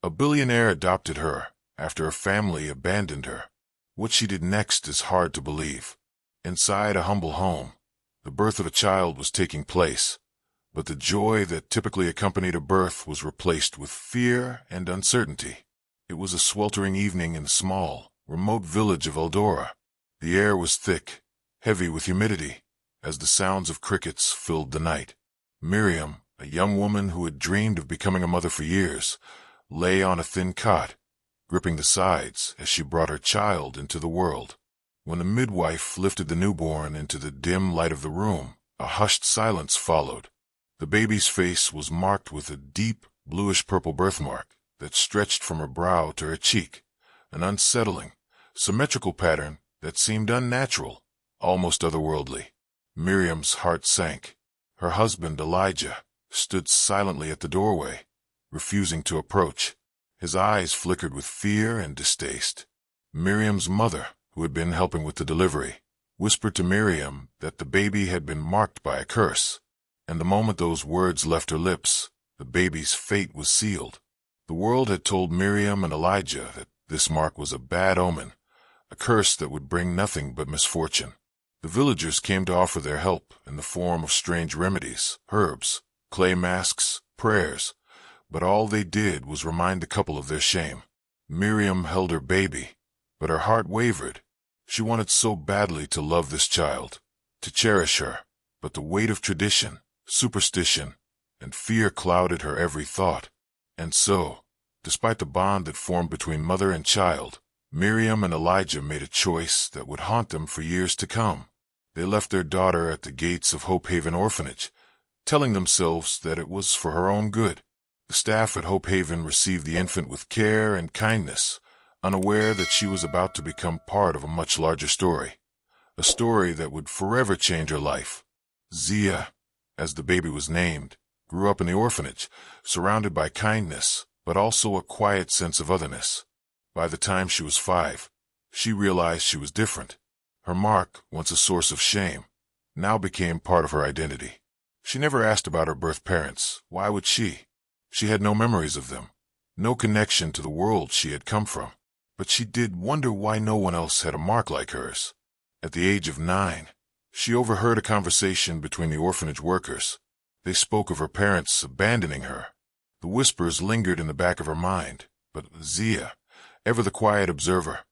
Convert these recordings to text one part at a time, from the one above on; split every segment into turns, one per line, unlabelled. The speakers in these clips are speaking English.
A billionaire adopted her after her family abandoned her. What she did next is hard to believe. Inside a humble home, the birth of a child was taking place, but the joy that typically accompanied a birth was replaced with fear and uncertainty. It was a sweltering evening in the small, remote village of Eldora. The air was thick, heavy with humidity, as the sounds of crickets filled the night. Miriam, a young woman who had dreamed of becoming a mother for years, lay on a thin cot, gripping the sides as she brought her child into the world. When the midwife lifted the newborn into the dim light of the room, a hushed silence followed. The baby's face was marked with a deep, bluish-purple birthmark that stretched from her brow to her cheek, an unsettling, symmetrical pattern that seemed unnatural, almost otherworldly. Miriam's heart sank. Her husband, Elijah, stood silently at the doorway, refusing to approach. His eyes flickered with fear and distaste. Miriam's mother, who had been helping with the delivery, whispered to Miriam that the baby had been marked by a curse, and the moment those words left her lips, the baby's fate was sealed. The world had told Miriam and Elijah that this mark was a bad omen, a curse that would bring nothing but misfortune. The villagers came to offer their help in the form of strange remedies, herbs, clay masks, prayers, but all they did was remind the couple of their shame. Miriam held her baby, but her heart wavered. She wanted so badly to love this child, to cherish her, but the weight of tradition, superstition, and fear clouded her every thought. And so, despite the bond that formed between mother and child, Miriam and Elijah made a choice that would haunt them for years to come. They left their daughter at the gates of Hope Haven Orphanage, telling themselves that it was for her own good. The staff at Hope Haven received the infant with care and kindness, unaware that she was about to become part of a much larger story, a story that would forever change her life. Zia, as the baby was named, grew up in the orphanage, surrounded by kindness, but also a quiet sense of otherness. By the time she was 5, she realized she was different. Her mark, once a source of shame, now became part of her identity. She never asked about her birth parents. Why would she? She had no memories of them, no connection to the world she had come from. But she did wonder why no one else had a mark like hers. At the age of 9, she overheard a conversation between the orphanage workers. They spoke of her parents abandoning her. The whispers lingered in the back of her mind, but Zia, ever the quiet observer,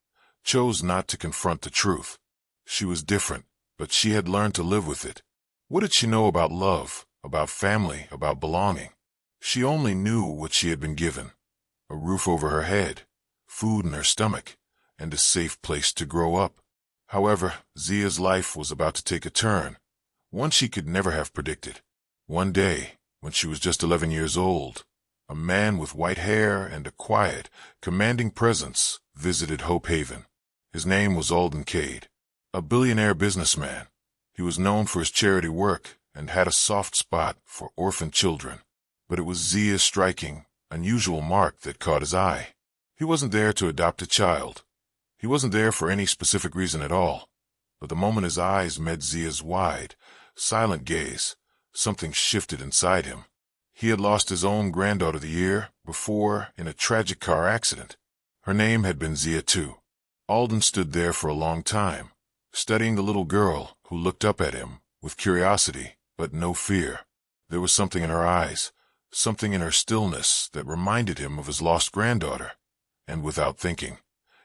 chose not to confront the truth. She was different, but she had learned to live with it. What did she know about love, about family, about belonging? She only knew what she had been given: a roof over her head, food in her stomach, and a safe place to grow up. However, Zia's life was about to take a turn, one she could never have predicted. One day, when she was just 11 years old, a man with white hair and a quiet, commanding presence visited Hope Haven. His name was Alden Cade, a billionaire businessman. He was known for his charity work and had a soft spot for orphan children. But it was Zia's striking, unusual mark that caught his eye. He wasn't there to adopt a child. He wasn't there for any specific reason at all. But the moment his eyes met Zia's wide, silent gaze, something shifted inside him. He had lost his own granddaughter the year before in a tragic car accident. Her name had been Zia too. Alden stood there for a long time, studying the little girl who looked up at him with curiosity but no fear. There was something in her eyes, something in her stillness that reminded him of his lost granddaughter, and without thinking,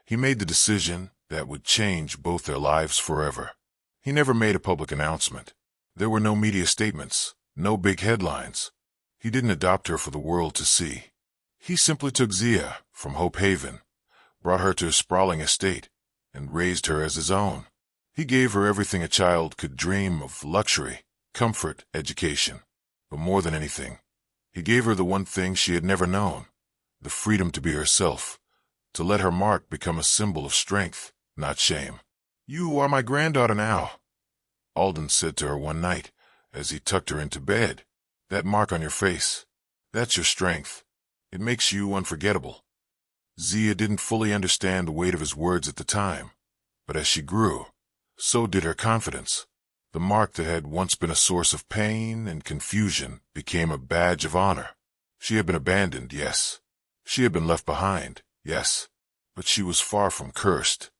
he made the decision that would change both their lives forever. He never made a public announcement. There were no media statements, no big headlines. He didn't adopt her for the world to see. He simply took Zia from Hope Haven, brought her to his sprawling estate, and raised her as his own. He gave her everything a child could dream of: luxury, comfort, education. But more than anything, he gave her the one thing she had never known: the freedom to be herself, to let her mark become a symbol of strength, not shame. "You are my granddaughter now," Alden said to her one night as he tucked her into bed. "That mark on your face, that's your strength. It makes you unforgettable." Zia didn't fully understand the weight of his words at the time, but as she grew, so did her confidence. The mark that had once been a source of pain and confusion became a badge of honor. She had been abandoned, yes. She had been left behind, yes, but she was far from cursed.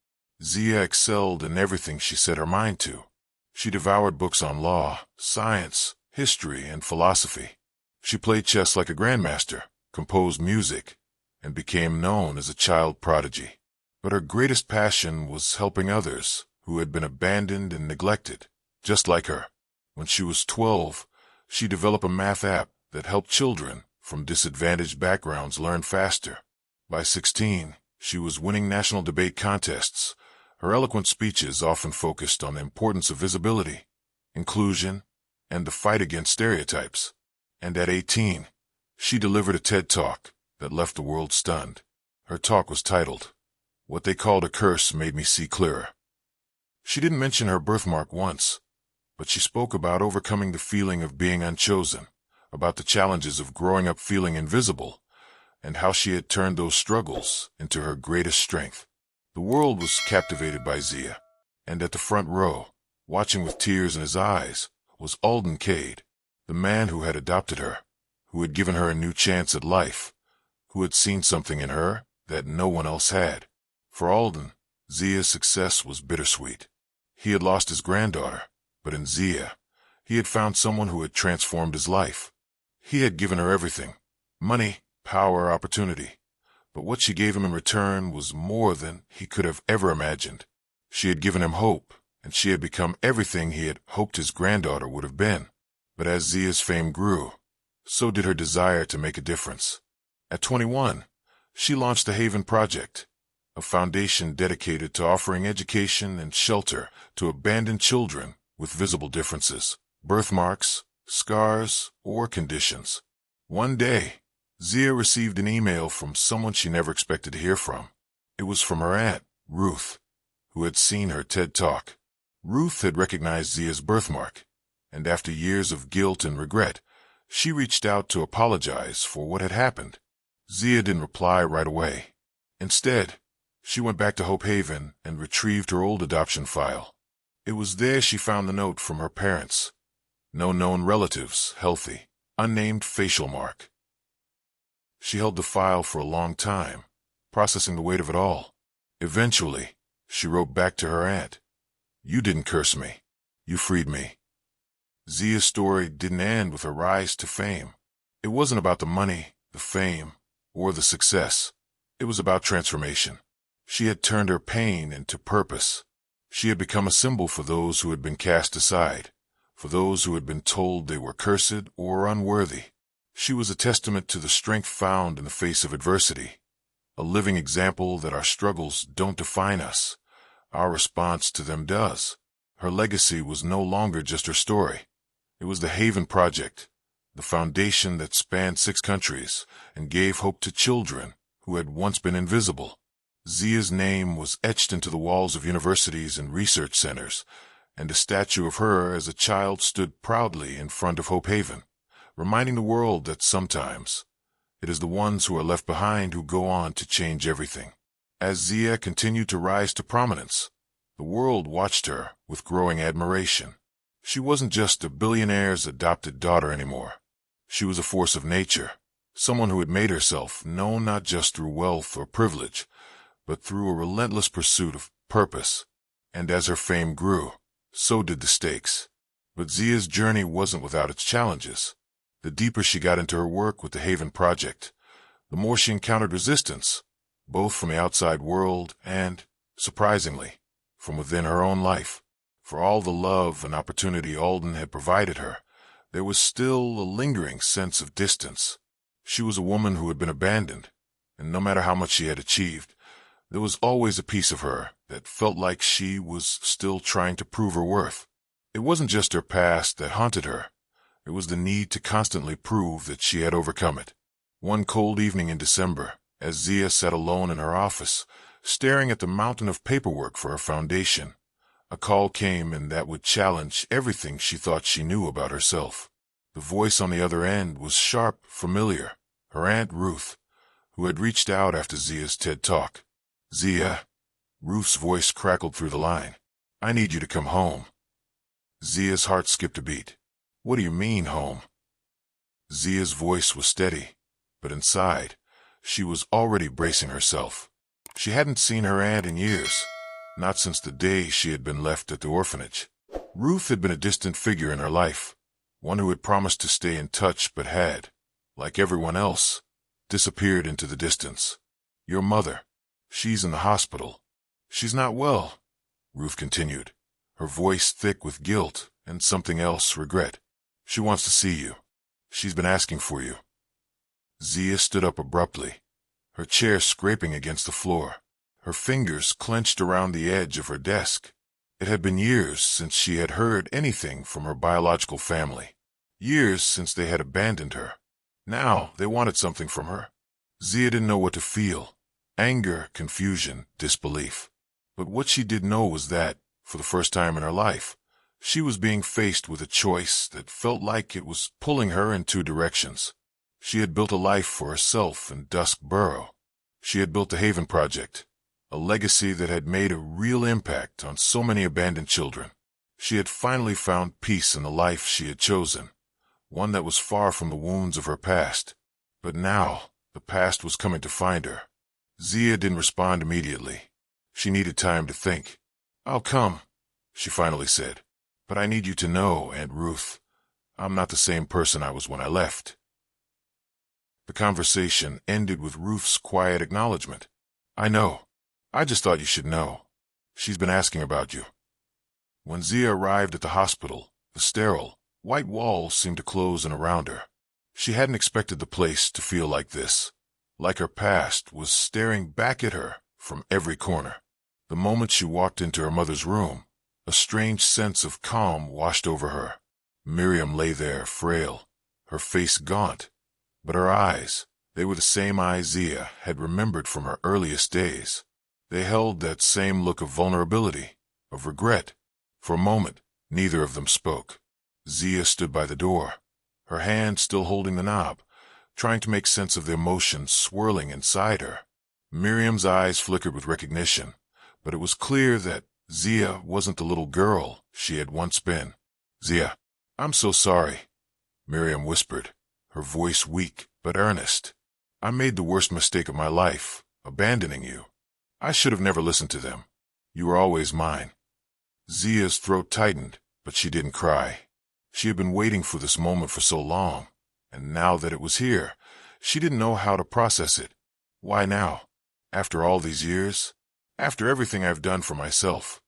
Zia excelled in everything she set her mind to. She devoured books on law, science, history, and philosophy. She played chess like a grandmaster, composed music, and became known as a child prodigy. But her greatest passion was helping others who had been abandoned and neglected, just like her. When she was 12, she developed a math app that helped children from disadvantaged backgrounds learn faster. By 16, she was winning national debate contests. Her eloquent speeches often focused on the importance of visibility, inclusion, and the fight against stereotypes. And at 18, she delivered a TED Talk that left the world stunned. Her talk was titled, "What They Called a Curse Made Me See Clearer." She didn't mention her birthmark once, but she spoke about overcoming the feeling of being unchosen, about the challenges of growing up feeling invisible, and how she had turned those struggles into her greatest strength. The world was captivated by Zia, and at the front row, watching with tears in his eyes, was Alden Cade, the man who had adopted her, who had given her a new chance at life, who had seen something in her that no one else had. For Alden, Zia's success was bittersweet. He had lost his granddaughter, but in Zia, he had found someone who had transformed his life. He had given her everything: money, power, opportunity. But what she gave him in return was more than he could have ever imagined. She had given him hope, and she had become everything he had hoped his granddaughter would have been. But as Zia's fame grew, so did her desire to make a difference. At 21, she launched the Haven Project, a foundation dedicated to offering education and shelter to abandoned children with visible differences, birthmarks, scars, or conditions. One day, Zia received an email from someone she never expected to hear from. It was from her aunt, Ruth, who had seen her TED Talk. Ruth had recognized Zia's birthmark, and after years of guilt and regret, she reached out to apologize for what had happened. Zia didn't reply right away. Instead, she went back to Hope Haven and retrieved her old adoption file. It was there she found the note from her parents. No known relatives, healthy, unnamed facial mark. She held the file for a long time, processing the weight of it all. Eventually, she wrote back to her aunt, "You didn't curse me. You freed me." Zia's story didn't end with her rise to fame. It wasn't about the money, the fame, or the success. It was about transformation. She had turned her pain into purpose. She had become a symbol for those who had been cast aside, for those who had been told they were cursed or unworthy. She was a testament to the strength found in the face of adversity, a living example that our struggles don't define us. Our response to them does. Her legacy was no longer just her story. It was the Haven Project, the foundation that spanned 6 countries and gave hope to children who had once been invisible. Zia's name was etched into the walls of universities and research centers, and a statue of her as a child stood proudly in front of Hope Haven, reminding the world that sometimes it is the ones who are left behind who go on to change everything. As Zia continued to rise to prominence, the world watched her with growing admiration. She wasn't just a billionaire's adopted daughter anymore. She was a force of nature, someone who had made herself known not just through wealth or privilege, but through a relentless pursuit of purpose. And as her fame grew, so did the stakes. But Zia's journey wasn't without its challenges. The deeper she got into her work with the Haven Project, the more she encountered resistance, both from the outside world and, surprisingly, from within her own life. For all the love and opportunity Alden had provided her, there was still a lingering sense of distance. She was a woman who had been abandoned, and no matter how much she had achieved, there was always a piece of her that felt like she was still trying to prove her worth. It wasn't just her past that haunted her. It was the need to constantly prove that she had overcome it. One cold evening in December, as Zia sat alone in her office, staring at the mountain of paperwork for her foundation, a call came and that would challenge everything she thought she knew about herself. The voice on the other end was sharp, familiar, her Aunt Ruth, who had reached out after Zia's TED Talk. "Zia," Ruth's voice crackled through the line, "I need you to come home." Zia's heart skipped a beat. "What do you mean, home?" Zia's voice was steady, but inside, she was already bracing herself. She hadn't seen her aunt in years, not since the day she had been left at the orphanage. Ruth had been a distant figure in her life, one who had promised to stay in touch but had, like everyone else, disappeared into the distance. Your mother, she's in the hospital. She's not well, Ruth continued, her voice thick with guilt and something else, regret. She wants to see you. She's been asking for you. Zia stood up abruptly, her chair scraping against the floor, her fingers clenched around the edge of her desk. It had been years since she had heard anything from her biological family. Years since they had abandoned her. Now they wanted something from her. Zia didn't know what to feel. Anger, confusion, disbelief. But what she did know was that, for the first time in her life, she was being faced with a choice that felt like it was pulling her in two directions. She had built a life for herself in Dusk Burrow. She had built the Haven Project, a legacy that had made a real impact on so many abandoned children. She had finally found peace in the life she had chosen, one that was far from the wounds of her past. But now, the past was coming to find her. Zia didn't respond immediately. She needed time to think. I'll come, she finally said. But I need you to know, Aunt Ruth, I'm not the same person I was when I left. The conversation ended with Ruth's quiet acknowledgement. I know. I just thought you should know. She's been asking about you. When Zia arrived at the hospital, the sterile, white walls seemed to close in around her. She hadn't expected the place to feel like this, like her past was staring back at her from every corner. The moment she walked into her mother's room, a strange sense of calm washed over her. Miriam lay there, frail, her face gaunt, but her eyes, they were the same eyes Zia had remembered from her earliest days. They held that same look of vulnerability, of regret. For a moment, neither of them spoke. Zia stood by the door, her hand still holding the knob, trying to make sense of the emotions swirling inside her. Miriam's eyes flickered with recognition, but it was clear that Zia wasn't the little girl she had once been. Zia, I'm so sorry, Miriam whispered, her voice weak but earnest. I made the worst mistake of my life, abandoning you. I should have never listened to them. You were always mine. Zia's throat tightened, but she didn't cry. She had been waiting for this moment for so long, and now that it was here, she didn't know how to process it. Why now? After all these years? After everything I've done for myself?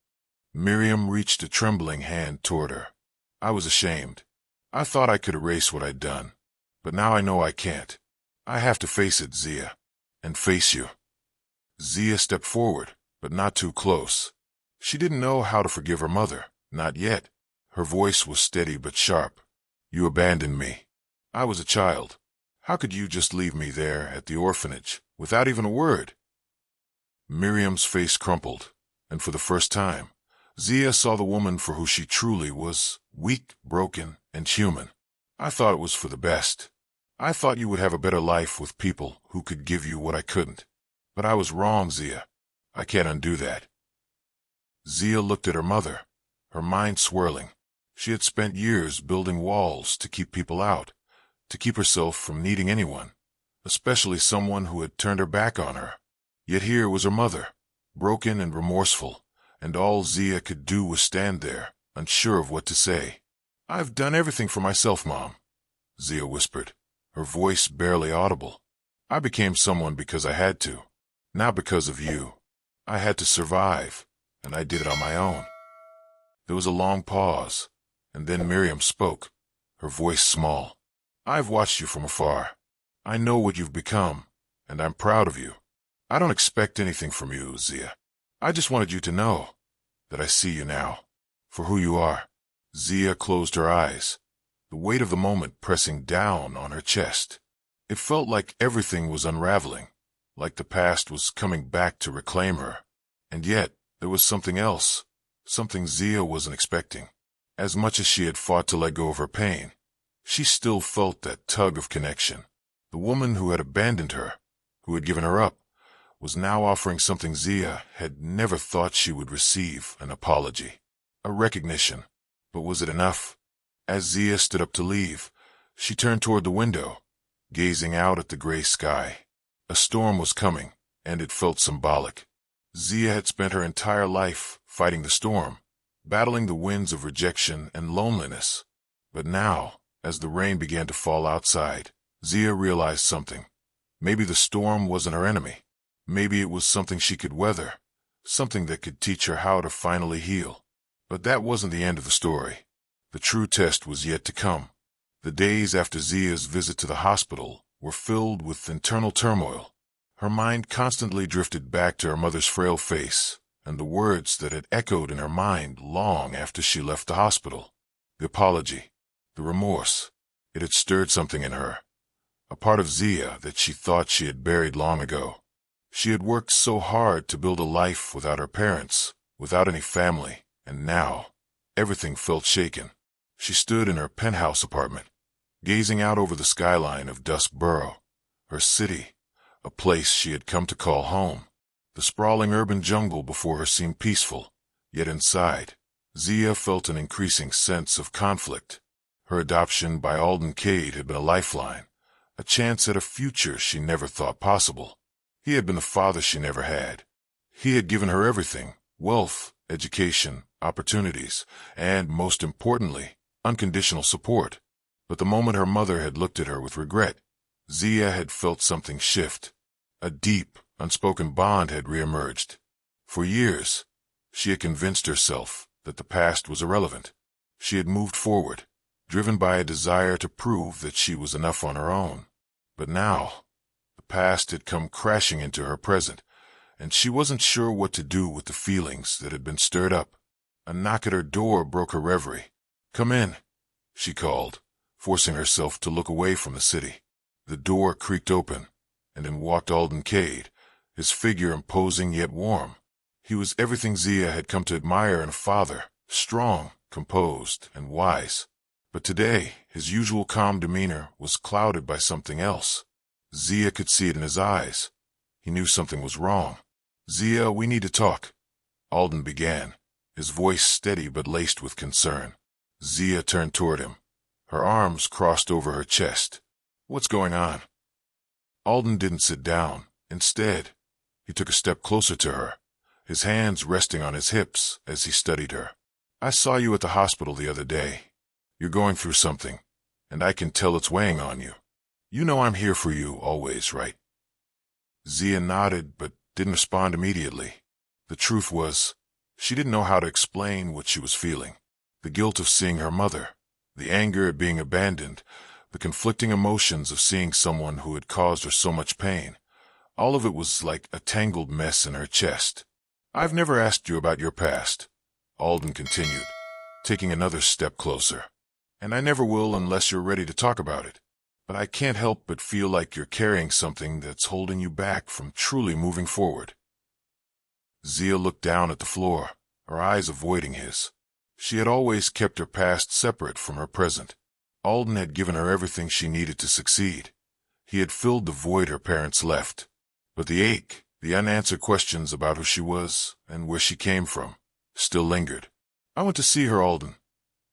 Miriam reached a trembling hand toward her. I was ashamed. I thought I could erase what I'd done, but now I know I can't. I have to face it, Zia, and face you. Zia stepped forward, but not too close. She didn't know how to forgive her mother, not yet. Her voice was steady but sharp. You abandoned me. I was a child. How could you just leave me there at the orphanage, without even a word? Miriam's face crumpled, and for the first time, Zia saw the woman for who she truly was, weak, broken, and human. I thought it was for the best. I thought you would have a better life with people who could give you what I couldn't. But I was wrong, Zia. I can't undo that. Zia looked at her mother, her mind swirling. She had spent years building walls to keep people out, to keep herself from needing anyone, especially someone who had turned her back on her. Yet here was her mother, broken and remorseful, and all Zia could do was stand there, unsure of what to say. I've done everything for myself, Mom, Zia whispered, her voice barely audible. I became someone because I had to, not because of you. I had to survive, and I did it on my own. There was a long pause, and then Miriam spoke, her voice small. I've watched you from afar. I know what you've become, and I'm proud of you. I don't expect anything from you, Zia. I just wanted you to know that I see you now, for who you are. Zia closed her eyes, the weight of the moment pressing down on her chest. It felt like everything was unraveling, like the past was coming back to reclaim her. And yet, there was something else, something Zia wasn't expecting. As much as she had fought to let go of her pain, she still felt that tug of connection. The woman who had abandoned her, who had given her up, was now offering something Zia had never thought she would receive, an apology, a recognition. But was it enough? As Zia stood up to leave, she turned toward the window, gazing out at the gray sky. A storm was coming, and it felt symbolic. Zia had spent her entire life fighting the storm, battling the winds of rejection and loneliness. But now, as the rain began to fall outside, Zia realized something. Maybe the storm wasn't her enemy. Maybe it was something she could weather, something that could teach her how to finally heal. But that wasn't the end of the story. The true test was yet to come. The days after Zia's visit to the hospital were filled with internal turmoil. Her mind constantly drifted back to her mother's frail face and the words that had echoed in her mind long after she left the hospital. The apology, the remorse, it had stirred something in her, a part of Zia that she thought she had buried long ago. She had worked so hard to build a life without her parents, without any family, and now everything felt shaken. She stood in her penthouse apartment, gazing out over the skyline of Duskboro, her city, a place she had come to call home. The sprawling urban jungle before her seemed peaceful, yet inside, Zia felt an increasing sense of conflict. Her adoption by Alden Cade had been a lifeline, a chance at a future she never thought possible. He had been the father she never had. He had given her everything: wealth, education, opportunities, and, most importantly, unconditional support. But the moment her mother had looked at her with regret, Zia had felt something shift. A deep, unspoken bond had reemerged. For years, she had convinced herself that the past was irrelevant. She had moved forward, driven by a desire to prove that she was enough on her own. But now, the past had come crashing into her present, and she wasn't sure what to do with the feelings that had been stirred up. A knock at her door broke her reverie. "Come in," she called, forcing herself to look away from the city. The door creaked open, and in walked Alden Cade, his figure imposing yet warm. He was everything Zia had come to admire in a father, strong, composed, and wise. But today, his usual calm demeanor was clouded by something else. Zia could see it in his eyes. He knew something was wrong. "Zia, we need to talk," Alden began, his voice steady but laced with concern. Zia turned toward him, her arms crossed over her chest. "What's going on?" Alden didn't sit down. Instead, he took a step closer to her, his hands resting on his hips as he studied her. "I saw you at the hospital the other day. You're going through something, and I can tell it's weighing on you. You know I'm here for you always, right?" Zia nodded but didn't respond immediately. The truth was, she didn't know how to explain what she was feeling. The guilt of seeing her mother, the anger at being abandoned, the conflicting emotions of seeing someone who had caused her so much pain. All of it was like a tangled mess in her chest. "I've never asked you about your past," Alden continued, taking another step closer. "And I never will unless you're ready to talk about it. But I can't help but feel like you're carrying something that's holding you back from truly moving forward." Zia looked down at the floor, her eyes avoiding his. She had always kept her past separate from her present. Alden had given her everything she needed to succeed. He had filled the void her parents left. But the ache, the unanswered questions about who she was and where she came from, still lingered. "I went to see her, Alden,"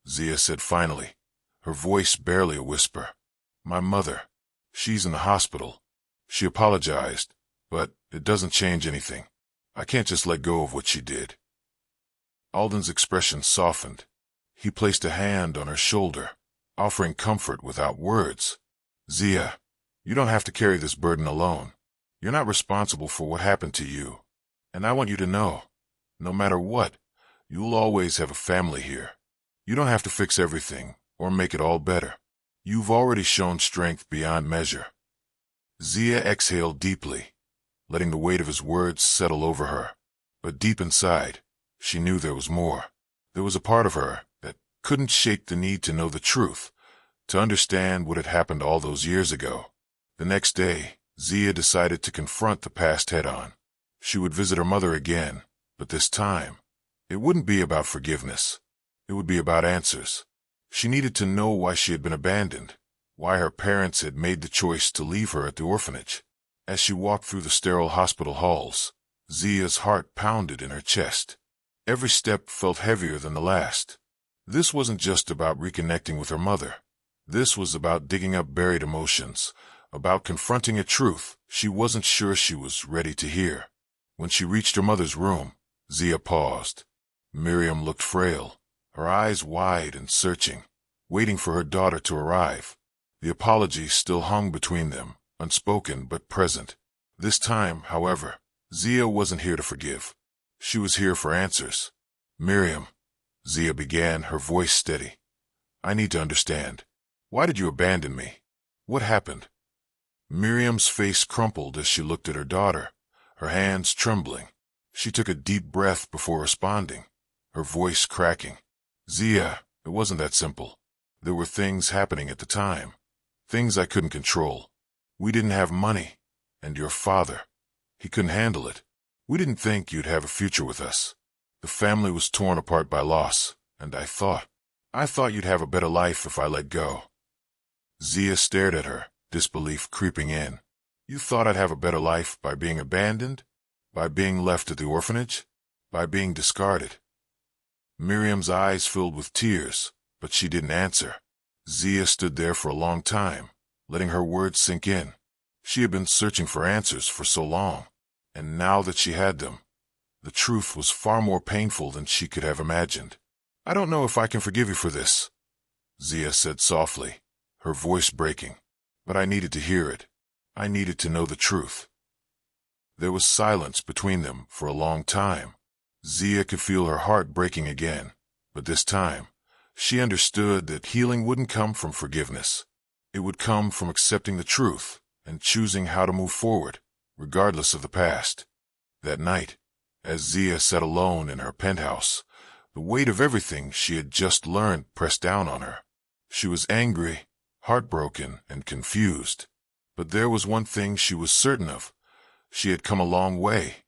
Zia said finally, her voice barely a whisper. "My mother. She's in the hospital." She apologized, but it doesn't change anything. I can't just let go of what she did. Alden's expression softened. He placed a hand on her shoulder, offering comfort without words. "Zia, you don't have to carry this burden alone. You're not responsible for what happened to you. And I want you to know, no matter what, you'll always have a family here. You don't have to fix everything or make it all better. You've already shown strength beyond measure." Zia exhaled deeply, letting the weight of his words settle over her. But deep inside, she knew there was more. There was a part of her that couldn't shake the need to know the truth, to understand what had happened all those years ago. The next day, Zia decided to confront the past head-on. She would visit her mother again, but this time, it wouldn't be about forgiveness. It would be about answers. She needed to know why she had been abandoned, why her parents had made the choice to leave her at the orphanage. As she walked through the sterile hospital halls, Zia's heart pounded in her chest. Every step felt heavier than the last. This wasn't just about reconnecting with her mother. This was about digging up buried emotions, about confronting a truth she wasn't sure she was ready to hear. When she reached her mother's room, Zia paused. Miriam looked frail, her eyes wide and searching, waiting for her daughter to arrive. The apology still hung between them, unspoken but present. This time, however, Zia wasn't here to forgive. She was here for answers. "Miriam," Zia began, her voice steady. "I need to understand. Why did you abandon me? What happened?" Miriam's face crumpled as she looked at her daughter, her hands trembling. She took a deep breath before responding, her voice cracking. "Zia, it wasn't that simple. There were things happening at the time, things I couldn't control. We didn't have money, and your father, he couldn't handle it. We didn't think you'd have a future with us. The family was torn apart by loss, and I thought you'd have a better life if I let go." Zia stared at her, disbelief creeping in. "You thought I'd have a better life by being abandoned? By being left at the orphanage? By being discarded?" Miriam's eyes filled with tears, but she didn't answer. Zia stood there for a long time, letting her words sink in. She had been searching for answers for so long, and now that she had them, the truth was far more painful than she could have imagined. "I don't know if I can forgive you for this," Zia said softly, her voice breaking. "But I needed to hear it. I needed to know the truth." There was silence between them for a long time. Zia could feel her heart breaking again, but this time, she understood that healing wouldn't come from forgiveness. It would come from accepting the truth and choosing how to move forward, regardless of the past. That night, as Zia sat alone in her penthouse, the weight of everything she had just learned pressed down on her. She was angry, heartbroken, and confused. But there was one thing she was certain of. She had come a long way,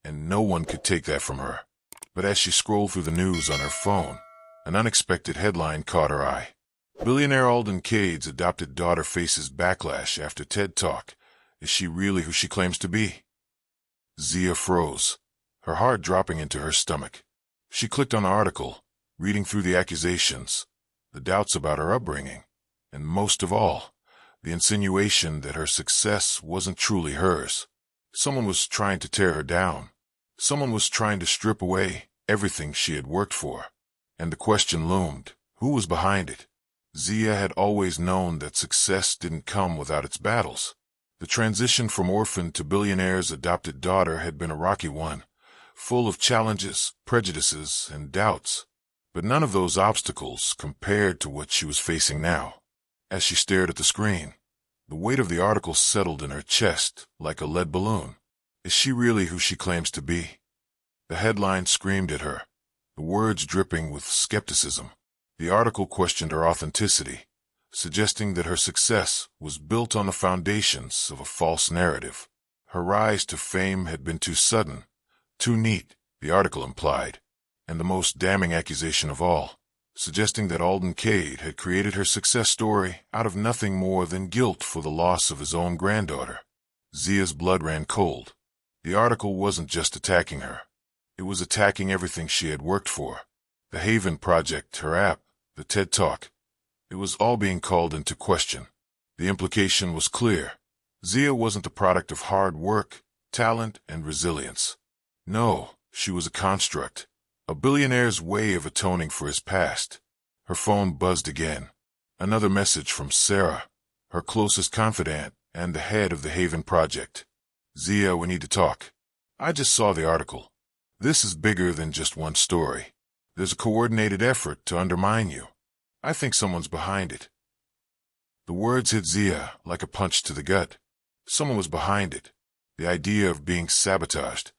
and no one could take that from her. But as she scrolled through the news on her phone, an unexpected headline caught her eye. "Billionaire Alden Cade's adopted daughter faces backlash after TED Talk. Is she really who she claims to be?" Zia froze, her heart dropping into her stomach. She clicked on the article, reading through the accusations, the doubts about her upbringing, and most of all, the insinuation that her success wasn't truly hers. Someone was trying to tear her down. Someone was trying to strip away everything she had worked for. And the question loomed, who was behind it? Zia had always known that success didn't come without its battles. The transition from orphan to billionaire's adopted daughter had been a rocky one, full of challenges, prejudices, and doubts. But none of those obstacles compared to what she was facing now. As she stared at the screen, the weight of the article settled in her chest like a lead balloon. Is she really who she claims to be? The headline screamed at her, the words dripping with skepticism. The article questioned her authenticity, suggesting that her success was built on the foundations of a false narrative. Her rise to fame had been too sudden, too neat, the article implied, and the most damning accusation of all, suggesting that Alden Cade had created her success story out of nothing more than guilt for the loss of his own granddaughter. Zia's blood ran cold. The article wasn't just attacking her. It was attacking everything she had worked for. The Haven Project, her app, the TED Talk. It was all being called into question. The implication was clear. Zia wasn't the product of hard work, talent, and resilience. No, she was a construct. A billionaire's way of atoning for his past. Her phone buzzed again. Another message from Sarah, her closest confidant and the head of the Haven Project. "Zia, we need to talk. I just saw the article. This is bigger than just one story. There's a coordinated effort to undermine you. I think someone's behind it." The words hit Zia like a punch to the gut. Someone was behind it. The idea of being sabotaged,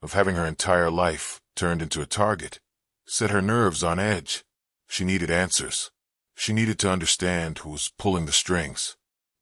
of having her entire life turned into a target, set her nerves on edge. She needed answers. She needed to understand who was pulling the strings,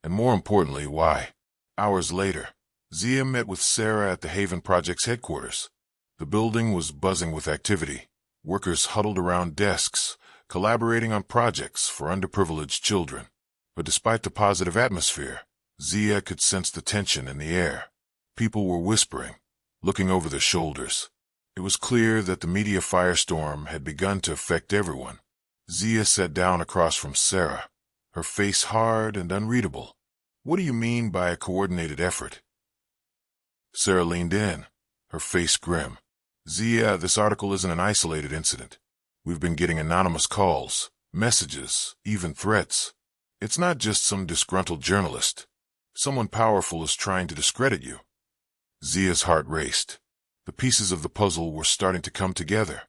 and more importantly, why. Hours later, Zia met with Sarah at the Haven Project's headquarters. The building was buzzing with activity. Workers huddled around desks, collaborating on projects for underprivileged children. But despite the positive atmosphere, Zia could sense the tension in the air. People were whispering, looking over their shoulders. It was clear that the media firestorm had begun to affect everyone. Zia sat down across from Sarah, her face hard and unreadable. What do you mean by a coordinated effort? Sarah leaned in, her face grim. Zia, this article isn't an isolated incident. We've been getting anonymous calls, messages, even threats. It's not just some disgruntled journalist. Someone powerful is trying to discredit you. Zia's heart raced. The pieces of the puzzle were starting to come together.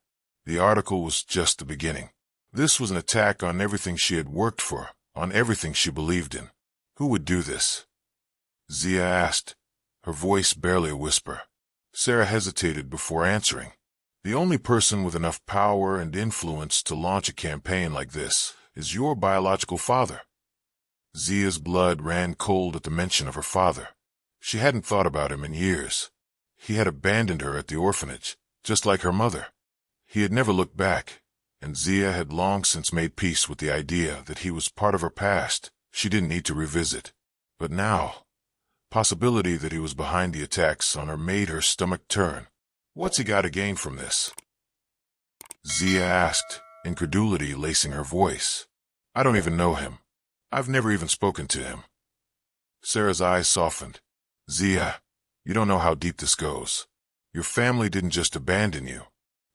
The article was just the beginning. This was an attack on everything she had worked for, on everything she believed in. Who would do this? Zia asked, her voice barely a whisper. Sarah hesitated before answering. The only person with enough power and influence to launch a campaign like this is your biological father. Zia's blood ran cold at the mention of her father. She hadn't thought about him in years. He had abandoned her at the orphanage, just like her mother. He had never looked back, and Zia had long since made peace with the idea that he was part of her past she didn't need to revisit. But now, possibility that he was behind the attacks on her made her stomach turn. What's he got to gain from this? Zia asked, incredulity lacing her voice. I don't even know him. I've never even spoken to him. Sarah's eyes softened. Zia, you don't know how deep this goes. Your family didn't just abandon you.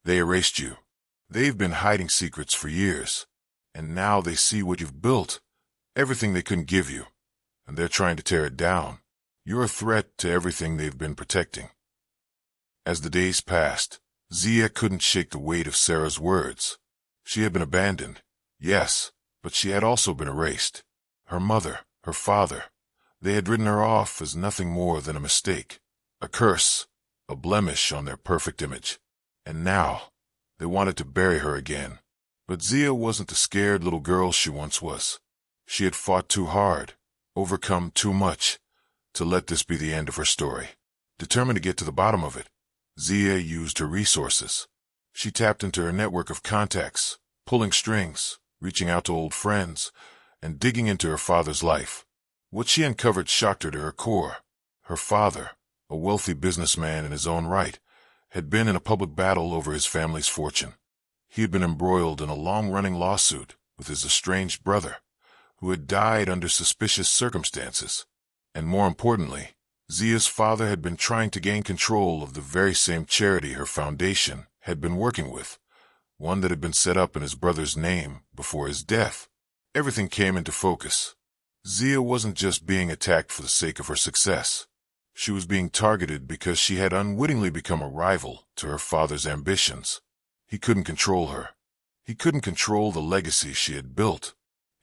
They erased you. They've been hiding secrets for years. And now they see what you've built, everything they couldn't give you. And they're trying to tear it down. You're a threat to everything they've been protecting. As the days passed, Zia couldn't shake the weight of Sarah's words. She had been abandoned, yes, but she had also been erased. Her mother, her father, they had written her off as nothing more than a mistake, a curse, a blemish on their perfect image. And now, they wanted to bury her again. But Zia wasn't the scared little girl she once was. She had fought too hard, overcome too much, to let this be the end of her story. Determined to get to the bottom of it, Zia used her resources. She tapped into her network of contacts, pulling strings, reaching out to old friends, and digging into her father's life. What she uncovered shocked her to her core. Her father, a wealthy businessman in his own right, had been in a public battle over his family's fortune. He had been embroiled in a long-running lawsuit with his estranged brother, who had died under suspicious circumstances. And more importantly, Zia's father had been trying to gain control of the very same charity her foundation had been working with, one that had been set up in his brother's name before his death. Everything came into focus. Zia wasn't just being attacked for the sake of her success. She was being targeted because she had unwittingly become a rival to her father's ambitions. He couldn't control her. He couldn't control the legacy she had built,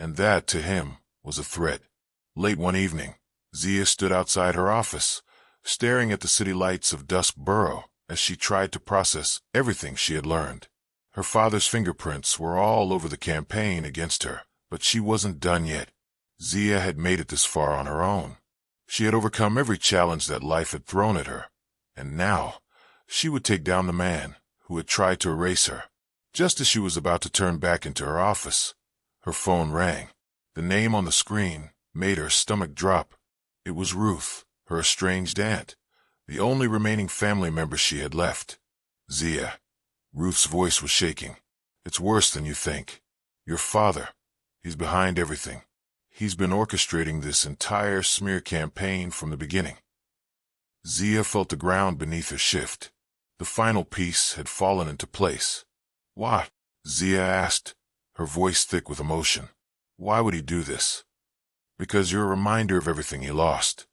and that, to him, was a threat. Late one evening, Zia stood outside her office, staring at the city lights of Dusk Borough as she tried to process everything she had learned. Her father's fingerprints were all over the campaign against her, but she wasn't done yet. Zia had made it this far on her own. She had overcome every challenge that life had thrown at her, and now she would take down the man who had tried to erase her. Just as she was about to turn back into her office, her phone rang. The name on the screen made her stomach drop. It was Ruth, her estranged aunt, the only remaining family member she had left. Zia. Ruth's voice was shaking. It's worse than you think. Your father, he's behind everything. He's been orchestrating this entire smear campaign from the beginning. Zia felt the ground beneath her shift. The final piece had fallen into place. Why? Zia asked, her voice thick with emotion. Why would he do this? Because you're a reminder of everything he lost,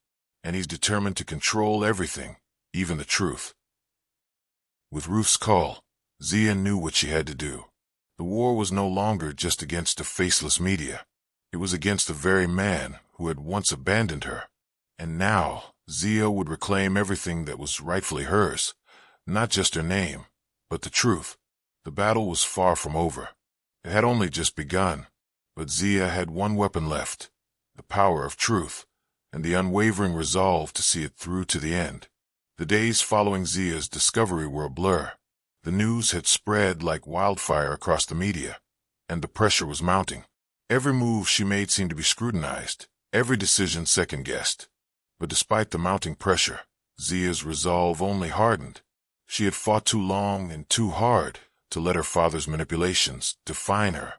and he's determined to control everything, even the truth. With Ruth's call, Zia knew what she had to do. The war was no longer just against a faceless media. It was against the very man who had once abandoned her. And now, Zia would reclaim everything that was rightfully hers, not just her name, but the truth. The battle was far from over. It had only just begun, but Zia had one weapon left, the power of truth, and the unwavering resolve to see it through to the end. The days following Zia's discovery were a blur. The news had spread like wildfire across the media, and the pressure was mounting. Every move she made seemed to be scrutinized, every decision second-guessed. But despite the mounting pressure, Zia's resolve only hardened. She had fought too long and too hard to let her father's manipulations define her.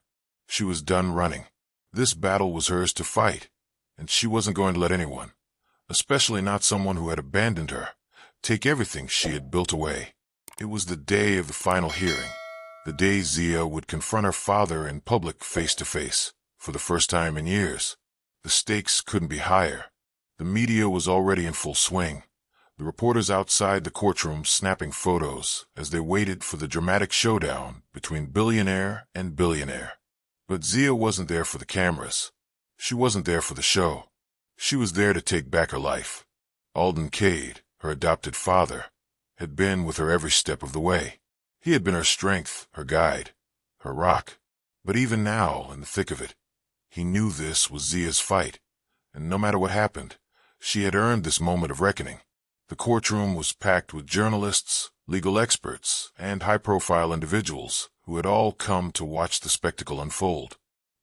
She was done running. This battle was hers to fight, and she wasn't going to let anyone, especially not someone who had abandoned her, take everything she had built away. It was the day of the final hearing, the day Zia would confront her father in public face to face, for the first time in years. The stakes couldn't be higher. The media was already in full swing, the reporters outside the courtroom snapping photos as they waited for the dramatic showdown between Billionaire and Billionaire. But Zia wasn't there for the cameras. She wasn't there for the show. She was there to take back her life. Alden Cade, her adopted father, had been with her every step of the way. He had been her strength, her guide, her rock. But even now, in the thick of it, he knew this was Zia's fight, and no matter what happened, she had earned this moment of reckoning. The courtroom was packed with journalists, legal experts, and high-profile individuals who had all come to watch the spectacle unfold.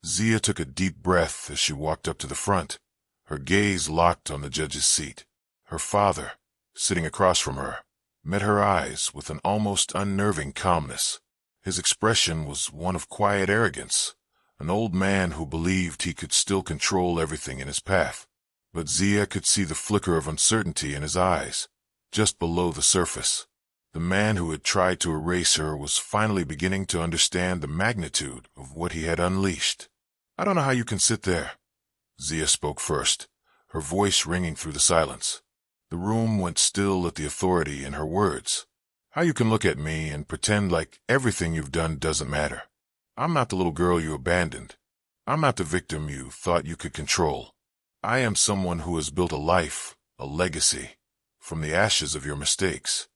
Zia took a deep breath as she walked up to the front, her gaze locked on the judge's seat. Her father, sitting across from her, met her eyes with an almost unnerving calmness. His expression was one of quiet arrogance, an old man who believed he could still control everything in his path. But Zia could see the flicker of uncertainty in his eyes, just below the surface. The man who had tried to erase her was finally beginning to understand the magnitude of what he had unleashed. "I don't know how you can sit there." Zia spoke first, her voice ringing through the silence. The room went still at the authority in her words. "How you can look at me and pretend like everything you've done doesn't matter. I'm not the little girl you abandoned. I'm not the victim you thought you could control. I am someone who has built a life, a legacy, from the ashes of your mistakes."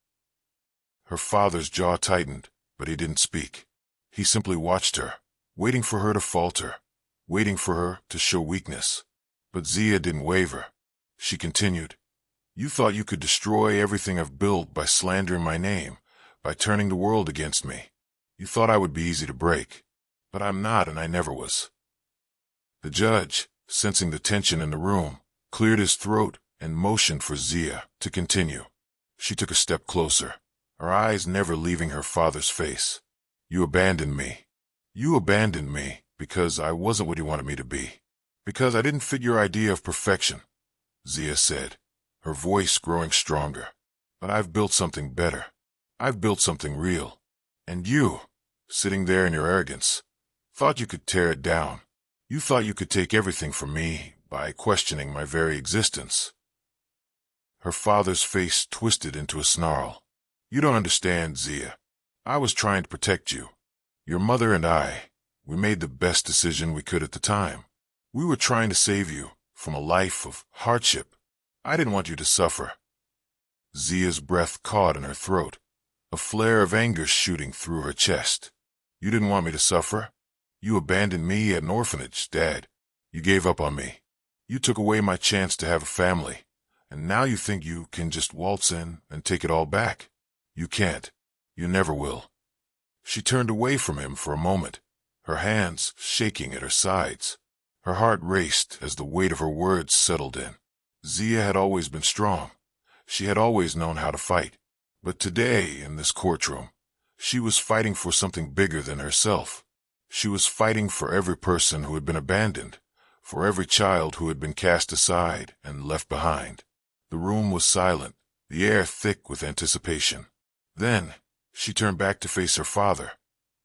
Her father's jaw tightened, but he didn't speak. He simply watched her, waiting for her to falter, waiting for her to show weakness. But Zia didn't waver. She continued, "You thought you could destroy everything I've built by slandering my name, by turning the world against me. You thought I would be easy to break. But I'm not, and I never was." The judge, sensing the tension in the room, cleared his throat and motioned for Zia to continue. She took a step closer, her eyes never leaving her father's face. "You abandoned me. You abandoned me because I wasn't what you wanted me to be. Because I didn't fit your idea of perfection," Zia said, her voice growing stronger. "But I've built something better. I've built something real. And you, sitting there in your arrogance, thought you could tear it down. You thought you could take everything from me by questioning my very existence." Her father's face twisted into a snarl. "You don't understand, Zia. I was trying to protect you. Your mother and we made the best decision we could at the time. We were trying to save you from a life of hardship. I didn't want you to suffer." Zia's breath caught in her throat, a flare of anger shooting through her chest. "You didn't want me to suffer? You abandoned me at an orphanage, Dad. You gave up on me. You took away my chance to have a family, and now you think you can just waltz in and take it all back. You can't. You never will." She turned away from him for a moment, her hands shaking at her sides. Her heart raced as the weight of her words settled in. Zia had always been strong. She had always known how to fight. But today, in this courtroom, she was fighting for something bigger than herself. She was fighting for every person who had been abandoned, for every child who had been cast aside and left behind. The room was silent, the air thick with anticipation. Then, she turned back to face her father,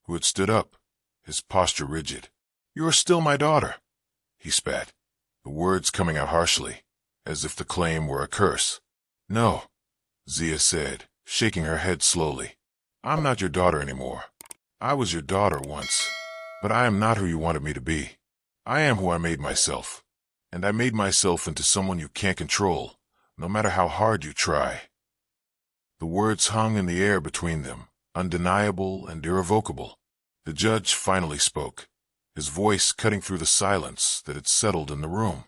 who had stood up, his posture rigid. "You are still my daughter," he spat, the words coming out harshly, as if the claim were a curse. "No," Zia said, shaking her head slowly. "I'm not your daughter anymore. I was your daughter once, but I am not who you wanted me to be. I am who I made myself, and I made myself into someone you can't control, no matter how hard you try." The words hung in the air between them, undeniable and irrevocable. The judge finally spoke, his voice cutting through the silence that had settled in the room.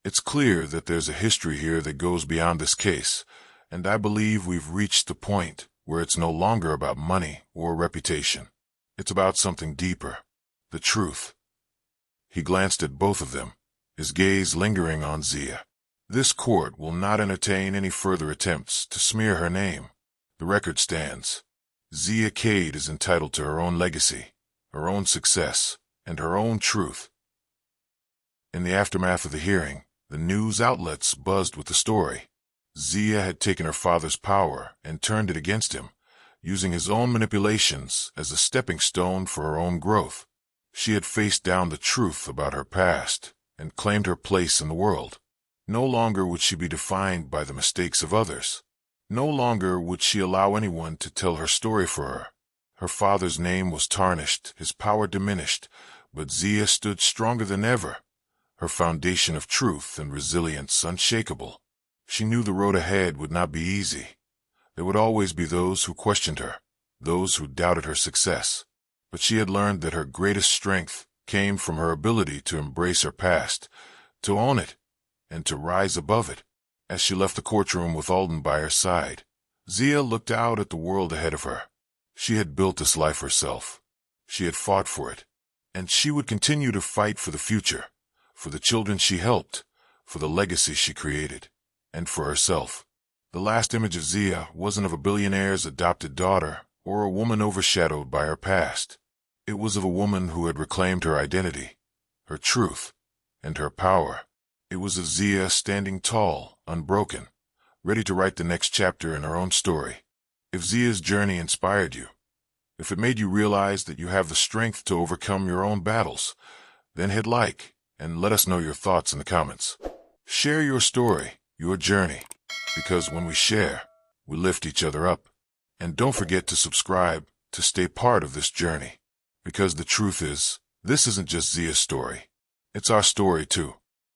"It's clear that there's a history here that goes beyond this case, and I believe we've reached the point where it's no longer about money or reputation. It's about something deeper, the truth." He glanced at both of them, his gaze lingering on Zia. "This court will not entertain any further attempts to smear her name. The record stands. Zia Cade is entitled to her own legacy, her own success, and her own truth." In the aftermath of the hearing, The news outlets buzzed with the story. Zia had taken her father's power and turned it against him, using his own manipulations as a stepping stone for her own growth. She had faced down the truth about her past and claimed her place in the world. No longer would she be defined by the mistakes of others. No longer would she allow anyone to tell her story for her. Her father's name was tarnished, his power diminished, but Zia stood stronger than ever, her foundation of truth and resilience unshakable. She knew the road ahead would not be easy. There would always be those who questioned her, those who doubted her success. But she had learned that her greatest strength came from her ability to embrace her past, to own it, and to rise above it. As she left the courtroom with Alden by her side, Zia looked out at the world ahead of her. She had built this life herself. She had fought for it, and she would continue to fight for the future, for the children she helped, for the legacy she created, and for herself. The last image of Zia wasn't of a billionaire's adopted daughter or a woman overshadowed by her past. It was of a woman who had reclaimed her identity, her truth, and her power. It was of Zia standing tall, unbroken, ready to write the next chapter in her own story. If Zia's journey inspired you, if it made you realize that you have the strength to overcome your own battles, then hit like and let us know your thoughts in the comments. Share your story, your journey, because when we share, we lift each other up. And don't forget to subscribe to stay part of this journey, because the truth is, this isn't just Zia's story. It's our story too.